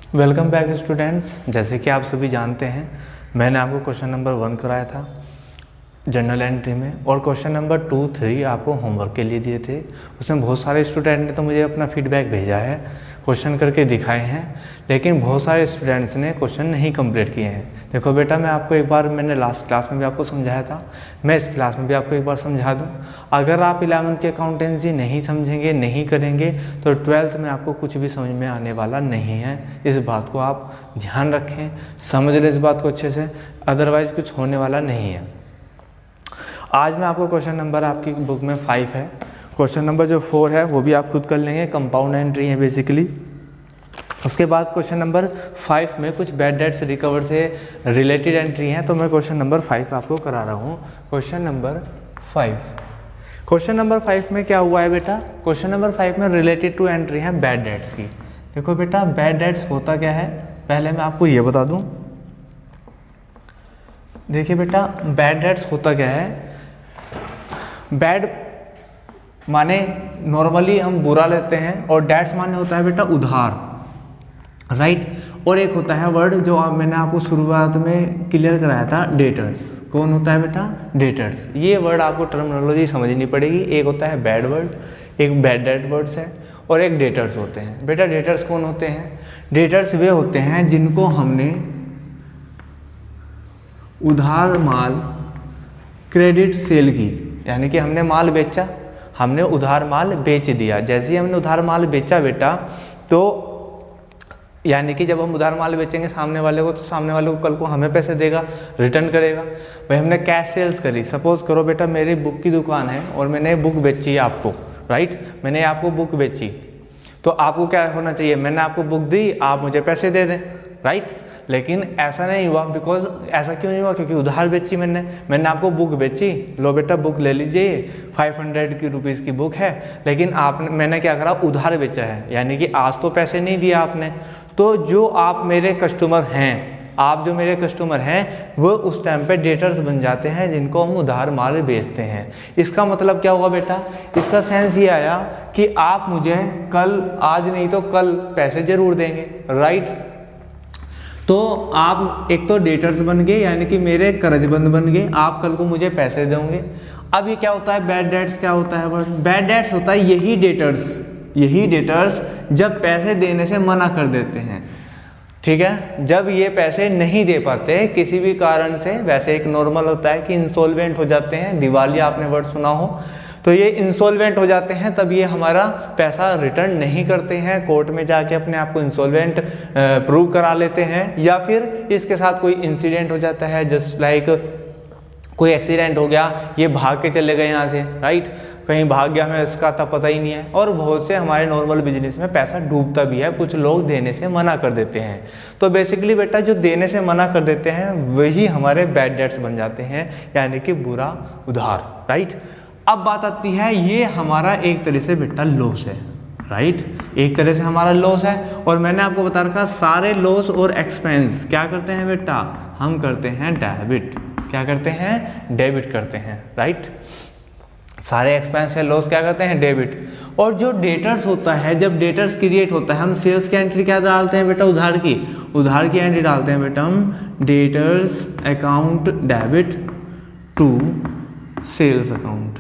Welcome back students. जैसे कि आप सभी जानते हैं, मैंने आपको क्वेश्चन नंबर 1 कराया था जर्नल एंट्री में, और क्वेश्चन नंबर 2, 3 आपको होमवर्क के लिए दिए थे। उसमें बहुत सारे स्टूडेंट ने तो मुझे अपना फीडबैक भेजा है, क्वेश्चन करके दिखाए हैं, लेकिन बहुत सारे स्टूडेंट्स ने क्वेश्चन नहीं कंप्लीट किए हैं। देखो बेटा, मैं आपको एक बार, मैंने लास्ट क्लास में भी आपको समझाया था, मैं इस क्लास में भी आपको एक बार समझा दूं। अगर आप 11th की अकाउंटेंसी नहीं समझेंगे, नहीं करेंगे, तो 12th में आपको कुछ भी समझ में आने वाला नहीं है। इस बात को आप ध्यान रखें, समझ लें इस बात को अच्छे से, अदरवाइज कुछ होने वाला नहीं है। आज मैं आपको क्वेश्चन नंबर, आपकी बुक में 5 है, क्वेश्चन नंबर जो 4 है वो भी आप खुद कर लेंगे, कंपाउंड एंट्री है बेसिकली। उसके बाद क्वेश्चन नंबर 5 में कुछ बैड डेट्स रिकवर से रिलेटेड एंट्री हैं, तो मैं क्वेश्चन नंबर 5 आपको करा रहा हूँ। क्वेश्चन नंबर 5 में क्या हुआ है बेटा? क्वेश्चन नंबर 5 में रिलेटेड टू एंट्री है बैड डेट्स की। देखो बेटा, बैड डेट्स होता क्या है, पहले मैं आपको ये बता दूं। देखिए बेटा, बैड डेट्स होता क्या है? बैड माने नॉर्मली हम बुरा लेते हैं, और डेट्स माने होता है बेटा उधार, राइट। और एक होता है वर्ड जो मैंने आपको शुरुआत में क्लियर कराया था, डेटर्स। कौन होता है बेटा? डेटर्स। ये वर्ड आपको टर्मिनोलॉजी समझनी पड़ेगी। एक होता है बैड वर्ड, एक बैड डेट वर्ड्स है, और एक डेटर्स होते हैं। बेटा डेटर्स कौन होते हैं? डेटर्स वे होते हैं जिनको हमने उधार माल क्रेडिट सेल की, यानी कि हमने माल बेचा, हमने उधार माल बेच दिया। जैसे ही हमने उधार माल बेचा बेटा, तो यानी कि जब हम उधार माल बेचेंगे सामने वाले को, तो सामने वाले को कल को हमें पैसे देगा, रिटर्न करेगा। भाई हमने कैश सेल्स करी। सपोज करो बेटा, मेरी बुक की दुकान है और मैंने बुक बेची है आपको, राइट। मैंने आपको बुक बेची, तो आपको क्या होना चाहिए? मैंने आपको बुक दी, आप मुझे पैसे दे दें, राइट। लेकिन ऐसा नहीं हुआ, बिकॉज ऐसा क्यों नहीं हुआ? क्योंकि उधार बेची मैंने आपको बुक बेची, लो बेटा बुक ले लीजिए, 500 रुपीज़ की बुक है, लेकिन मैंने क्या करा? उधार बेचा है, यानी कि आज तो पैसे नहीं दिया आपने। तो जो आप मेरे कस्टमर हैं, आप जो मेरे कस्टमर हैं, वो उस टाइम पे डेटर्स बन जाते हैं जिनको हम उधार माल बेचते हैं। इसका मतलब क्या हुआ बेटा? इसका सेंस ये आया कि आप मुझे कल, आज नहीं तो कल पैसे जरूर देंगे, राइट। तो आप एक तो डेटर्स बन गए, यानी कि मेरे कर्जबंद बन गए, आप कल को मुझे पैसे दोगे। अब ये क्या होता है? बैड डेट्स क्या होता है? बैड डेट्स होता है यही डेटर्स जब पैसे देने से मना कर देते हैं, ठीक है। जब ये पैसे नहीं दे पाते किसी भी कारण से, वैसे एक नॉर्मल होता है कि इंसॉल्वेंट हो जाते हैं, दिवालिया आपने वर्ड सुना हो, तो ये इंसॉल्वेंट हो जाते हैं, तब ये हमारा पैसा रिटर्न नहीं करते हैं, कोर्ट में जाके अपने आप को इंसॉल्वेंट प्रूव करा लेते हैं, या फिर इसके साथ कोई इंसिडेंट हो जाता है, जस्ट लाइक कोई एक्सीडेंट हो गया, ये भाग के चले गए यहाँ से, राइट, कहीं भाग गया, हमें इसका था पता ही नहीं है। और बहुत से हमारे नॉर्मल बिजनेस में पैसा डूबता भी है, कुछ लोग देने से मना कर देते हैं। तो बेसिकली बेटा, जो देने से मना कर देते हैं वही हमारे बैड डेट्स बन जाते हैं, यानी कि बुरा उधार, राइट। अब बात आती है, ये हमारा एक तरह से बेटा लॉस है, राइट, एक तरह से हमारा लॉस है। और मैंने आपको बता रखा, सारे लॉस और एक्सपेंस क्या करते हैं बेटा? हम करते हैं डेबिट। क्या करते हैं? डेबिट करते हैं, राइट। सारे एक्सपेंस है, लॉस क्या करते हैं? डेबिट। और जो डेटर्स होता है, जब डेटर्स क्रिएट होता है, हम सेल्स की एंट्री क्या डालते हैं बेटा? उधार की एंट्री डालते हैं बेटा हम, debtors account debit to sales account,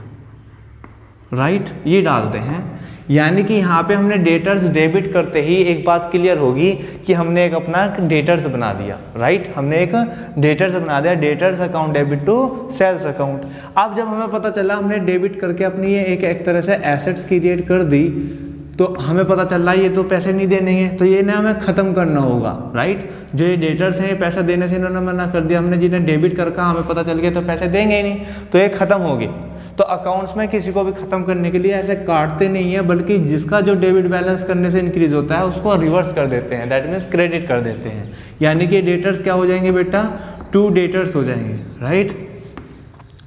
right, ये डालते हैं। यानी कि यहाँ पे हमने डेटर्स डेबिट करते ही एक बात क्लियर होगी कि हमने एक अपना डेटर्स बना दिया, राइट, हमने एक डेटर्स बना दिया, debtors account debit to sales account. अब जब हमें पता चला हमने डेबिट करके अपनी ये एक तरह से एसेट्स क्रिएट कर दी, तो हमें पता चल रहा है ये तो पैसे नहीं देने हैं, तो ये ना हमें ख़त्म करना होगा, राइट। जो ये डेटर्स हैं, ये पैसा देने से इन्होंने मना कर दिया, हमने जिन्हें डेबिट करके हमें पता चल गया तो पैसे देंगे ही नहीं, तो ये ख़त्म होगी। तो अकाउंट्स में किसी को भी ख़त्म करने के लिए ऐसे काटते नहीं है, बल्कि जिसका जो डेबिट बैलेंस करने से इंक्रीज होता है उसको रिवर्स कर देते हैं, दैट मीन्स क्रेडिट कर देते हैं। यानी कि डेटर्स क्या हो जाएंगे बेटा? 2 डेटर्स हो जाएंगे, राइट।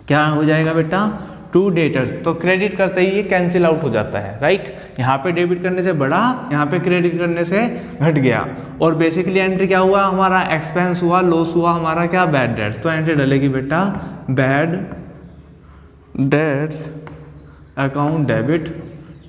क्या हो जाएगा बेटा? 2 डेटर्स। तो क्रेडिट करते ही ये कैंसिल आउट हो जाता है, राइट। यहाँ पे डेबिट करने से बढ़ा, यहाँ पे क्रेडिट करने से घट गया। और बेसिकली एंट्री क्या हुआ हमारा? एक्सपेंस हुआ, लॉस हुआ हमारा क्या? Bad debts. तो एंट्री डलेगी बेटा bad debts account debit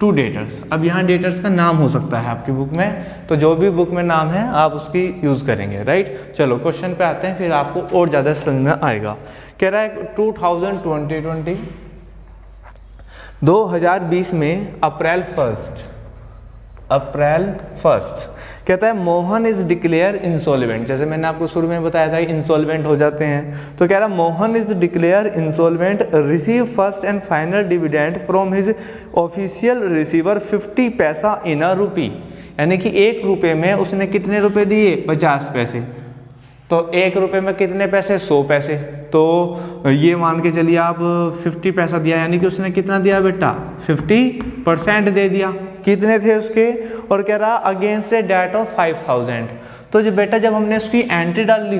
to debtors. अब यहाँ डेटर्स का नाम हो सकता है आपकी बुक में, तो जो भी बुक में नाम है आप उसकी यूज़ करेंगे, राइट। चलो क्वेश्चन पे आते हैं, फिर आपको और ज़्यादा समझ में आएगा। कह रहा है 2020 में अप्रैल फर्स्ट कहता है मोहन इज डिक्लेयर इंसॉल्वेंट। जैसे मैंने आपको शुरू में बताया था इंसॉल्वेंट हो जाते हैं, तो कह रहा है Mohan is declare insolvent, receive first and final dividend from his official receiver 50 पैसा इन अ रूपी। यानी कि 1 रुपये में उसने कितने रुपए दिए? 50 पैसे। तो 1 रुपये में कितने पैसे? 100 पैसे। तो ये मान के चलिए आप 50 पैसा दिया, यानी कि उसने कितना दिया बेटा? 50% दे दिया। कितने थे उसके? और कह रहा अगेंस्ट ए डेट ऑफ 5000। तो जो बेटा जब हमने उसकी एंट्री डाली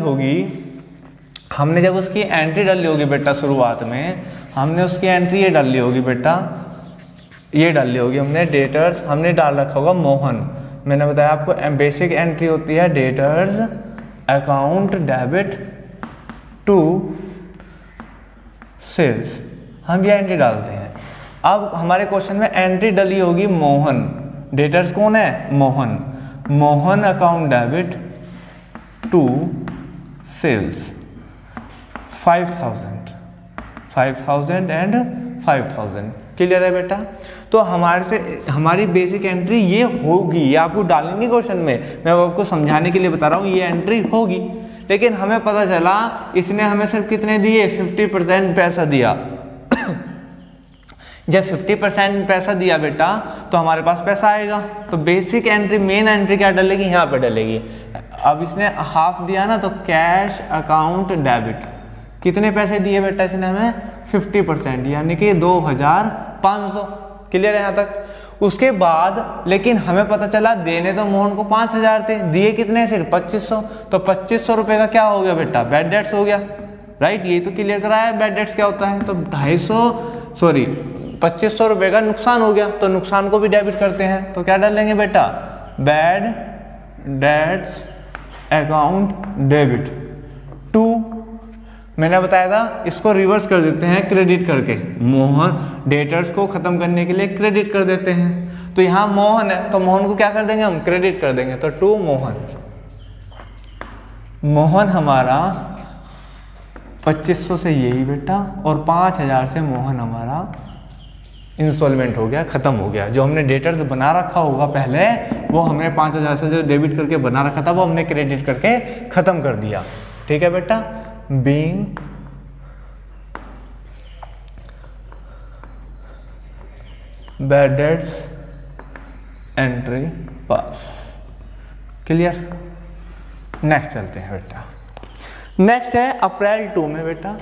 होगी, बेटा शुरुआत में हमने उसकी एंट्री ये डाली होगी बेटा, ये डाली होगी हमने डेटर्स, हमने डाल रखा होगा मोहन। मैंने बताया आपको बेसिक एंट्री होती है debtors account debit to sales, हम ये एंट्री डालते हैं। अब हमारे क्वेश्चन में एंट्री डली होगी मोहन, डेटर्स कौन है? Mohan account debit to sales 5000 and 5000। Clear है बेटा? तो हमारी बेसिक एंट्री ये होगी, ये आपको डालेंगे क्वेश्चन में, मैं आपको समझाने के लिए बता रहा हूँ, ये एंट्री होगी। लेकिन हमें पता चला इसने हमें सिर्फ कितने दिए? 50% पैसा दिया। जब 50% पैसा दिया बेटा तो हमारे पास पैसा आएगा। तो बेसिक एंट्री, मेन एंट्री क्या डलेगी? यहाँ पे डलेगी। अब इसने हाफ दिया ना, तो कैश अकाउंट डेबिट, कितने पैसे दिए बेटा इसने हमें? 50%, यानी कि 2500। क्लियर है यहाँ तक? उसके बाद लेकिन हमें पता चला देने तो मोहन को 5000 थे, दिए कितने? सिर्फ 2500। तो 2500 रुपये का क्या हो गया बेटा? बैड डेट्स हो गया, राइट। ये तो क्लियर कराया है बैड डेट्स क्या होता है। तो 2500 रुपये का नुकसान हो गया, तो नुकसान को भी डेबिट करते हैं। तो क्या डालेंगे बेटा? Bad debts account debit to, मैंने बताया था इसको रिवर्स कर देते हैं क्रेडिट करके। मोहन डेटर्स को खत्म करने के लिए क्रेडिट कर देते हैं। तो यहाँ मोहन है, तो मोहन को क्या कर देंगे हम? क्रेडिट कर देंगे। तो टू मोहन हमारा 2500 से यही बेटा, और 5000 से मोहन हमारा इंस्टॉलमेंट हो गया, खत्म हो गया। जो हमने डेटर्स बना रखा होगा पहले, वो हमने 5000 से जो डेबिट करके बना रखा था, वो हमने क्रेडिट करके खत्म कर दिया। ठीक है बेटा? बीइंग बैड डेट्स एंट्री पास। क्लियर? नेक्स्ट चलते हैं बेटा। नेक्स्ट है अप्रैल 2 में बेटा।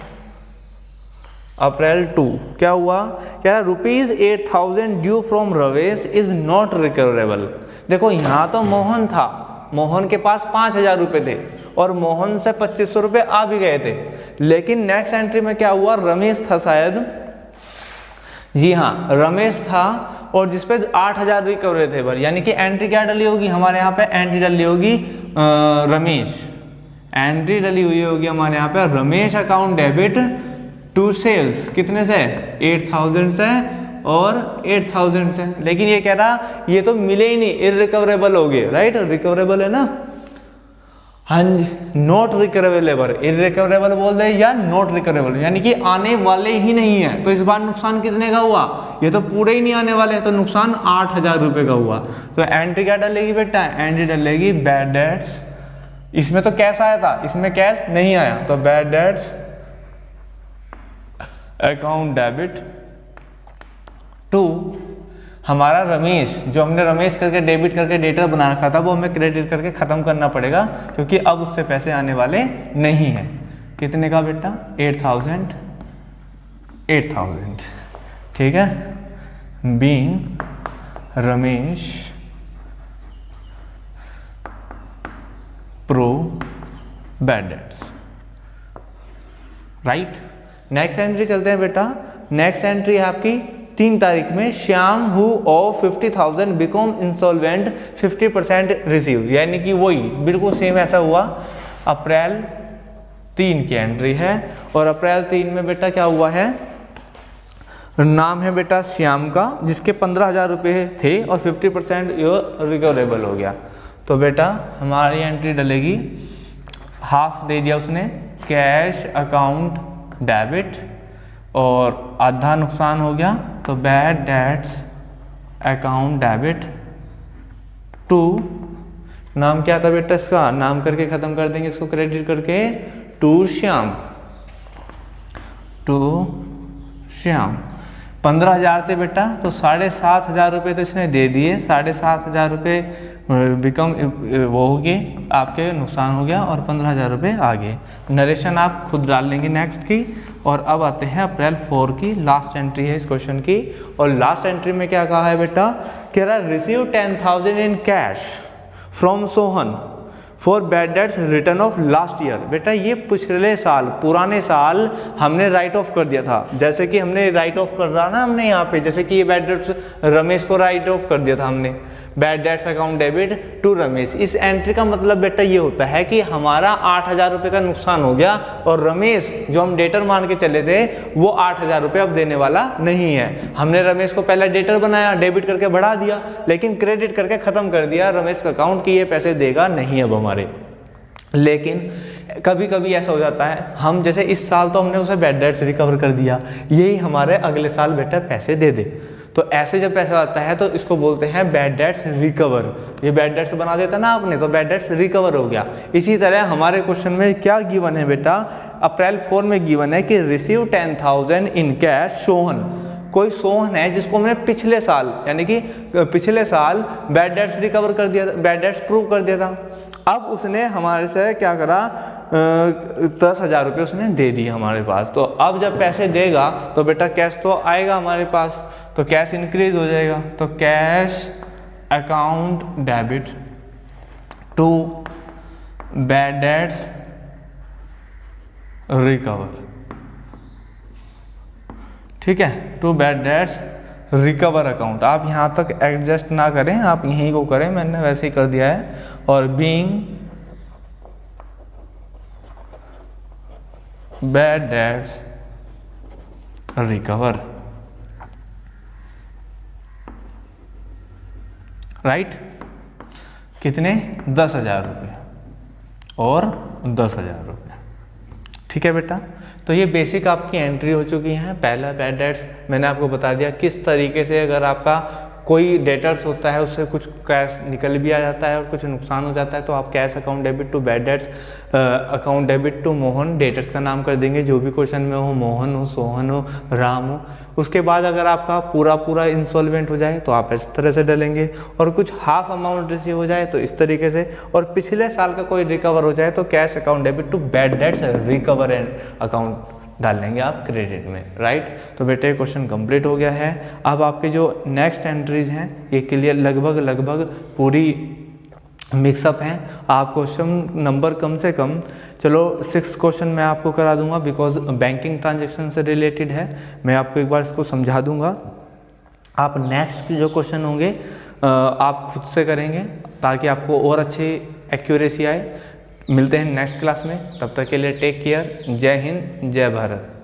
अप्रैल 2 क्या हुआ? क्या ₹8000 due from Ramesh is not recoverable. देखो यहाँ तो मोहन था, मोहन के पास 5000 रुपये थे और मोहन से 2500 रुपये आ भी गए थे। लेकिन नेक्स्ट एंट्री में क्या हुआ? रमेश था शायद, जी हाँ रमेश था, और जिसपे 8000 रिकवरी थे भर, यानी कि एंट्री क्या डली होगी हमारे यहाँ पे? एंट्री डली होगी रमेश, एंट्री डली हुई होगी हमारे यहाँ पे Ramesh account debit to sales, कितने से? 8000 से और 8000 से। लेकिन ये कह रहा ये तो मिले ही नहीं, इररिकवरेबल हो गए, राइट। रिकवरेबल है ना, हाँ जी, नॉट रिकवरेबल, इररिकवरेबल बोल दे या नॉट रिकवरेबल, यानी कि आने वाले ही नहीं है। तो इस बार नुकसान कितने का हुआ? ये तो पूरे ही नहीं आने वाले, तो नुकसान 8000 रुपये का हुआ। तो एंट्री क्या डलेगी बेटा? एंट्री डलेगी बैड डेट्स। इसमें तो कैश आया था, इसमें कैश नहीं आया, तो bad debts account debit to हमारा रमेश, जो हमने रमेश करके डेबिट करके डेटर बना रखा था, वो हमें क्रेडिट करके ख़त्म करना पड़ेगा, क्योंकि अब उससे पैसे आने वाले नहीं हैं। कितने का बेटा? 8000। ठीक है? Being Ramesh pro bad debts, right. Next entry चलते हैं बेटा। नेक्स्ट एंट्री है आपकी 3 तारीख में, Shyam who of 50,000 become insolvent 50% receive, यानी कि वही बिल्कुल सेम ऐसा हुआ। अप्रैल 3 की एंट्री है, और अप्रैल 3 में बेटा क्या हुआ है? नाम है बेटा श्याम का, जिसके 15,000 रुपये थे और 50% रिकवरेबल हो गया। तो बेटा हमारी एंट्री डलेगी, हाफ दे दिया उसने कैश अकाउंट डेबिट और आधा नुकसान हो गया, तो bad debts account debit to, नाम क्या था बेटा इसका, नाम करके ख़त्म कर देंगे इसको क्रेडिट करके, टू श्याम, टू श्याम। 15,000 थे बेटा, तो 7,500 रुपये तो इसने दे दिए, 7,500 रुपये बिकम वो हो गए आपके, नुकसान हो गया और 15,000 रुपये आ गए। नरेशन आप खुद डाल लेंगे नेक्स्ट की। और अब आते हैं अप्रैल 4 की, लास्ट एंट्री है इस क्वेश्चन की। और लास्ट एंट्री में क्या कहा है बेटा, कह रहा receive 10,000 in cash from Sohan for bad debts return of last year. बेटा ये पिछले साल, पुराने साल हमने राइट ऑफ कर दिया था, जैसे कि हमने राइट ऑफ कर रहा ना हमने यहाँ पे, जैसे कि ये बैड डेट्स रमेश को राइट ऑफ कर दिया था हमने, bad debts account debit to Ramesh. इस एंट्री का मतलब बेटा ये होता है कि हमारा 8,000 रुपये का नुकसान हो गया और रमेश जो हम डेटर मान के चले थे वो 8,000 रुपये अब देने वाला नहीं है। हमने रमेश को पहले डेटर बनाया, डेबिट करके बढ़ा दिया, लेकिन क्रेडिट करके ख़त्म कर दिया रमेश का अकाउंट कि ये पैसे देगा नहीं अब हमारे। लेकिन कभी कभी ऐसा हो जाता है, हम जैसे इस साल तो हमने उसे बैड डेट्स रिकवर कर दिया, यही हमारे अगले साल बेटा पैसे दे दे, तो ऐसे जब पैसा आता है तो इसको बोलते हैं बैड डेट्स रिकवर। ये बैड डेट्स बना देता ना आपने, तो बैड डेट्स रिकवर हो गया। इसी तरह हमारे क्वेश्चन में क्या गिवन है बेटा, अप्रैल 4 में गिवन है कि रिसीव 10,000 इन कैश सोहन। कोई सोहन है जिसको हमने पिछले साल, यानी कि पिछले साल बैड डेट्स रिकवर कर दिया, बैड डेट्स प्रूव कर दिया था। अब उसने हमारे से क्या करा, 10,000 रुपये उसने दे दिए हमारे पास। तो अब जब पैसे देगा तो बेटा कैश तो आएगा हमारे पास, तो कैश इंक्रीज हो जाएगा। तो cash account debit to bad debts recover, ठीक है, to bad debts recover account. आप यहाँ तक एडजस्ट ना करें, आप यहीं को करें, मैंने वैसे ही कर दिया है। और being bad debts recover, right, कितने, 10,000 रुपये और 10,000 रुपये, ठीक है बेटा। तो ये बेसिक आपकी एंट्री हो चुकी है। पहला बैड डेट्स मैंने आपको बता दिया किस तरीके से, अगर आपका कोई डेटर्स होता है उससे कुछ कैश निकल भी आ जाता है और कुछ नुकसान हो जाता है, तो आप cash account debit to bad debts account debit to Mohan, debtors का नाम कर देंगे जो भी क्वेश्चन में हो, मोहन हो, सोहन हो, राम हो। उसके बाद अगर आपका पूरा इंसॉल्वेंट हो जाए तो आप इस तरह से डलेंगे, और कुछ हाफ अमाउंट रिसीव हो जाए तो इस तरीके से, और पिछले साल का कोई रिकवर हो जाए तो cash account debit to bad debts recover and account डाल लेंगे आप क्रेडिट में, राइट। तो बेटे क्वेश्चन कंप्लीट हो गया है। अब आपके जो नेक्स्ट एंट्रीज हैं ये क्लियर, लगभग पूरी मिक्सअप हैं। आप क्वेश्चन नंबर कम से कम, चलो 6 क्वेश्चन मैं आपको करा दूंगा, बिकॉज बैंकिंग ट्रांजेक्शन से रिलेटेड है, मैं आपको एक बार इसको समझा दूंगा। आप नेक्स्ट जो क्वेश्चन होंगे आप खुद से करेंगे ताकि आपको और अच्छी एक्यूरेसी आए। मिलते हैं नेक्स्ट क्लास में, तब तक के लिए टेक केयर। जय हिंद, जय भारत।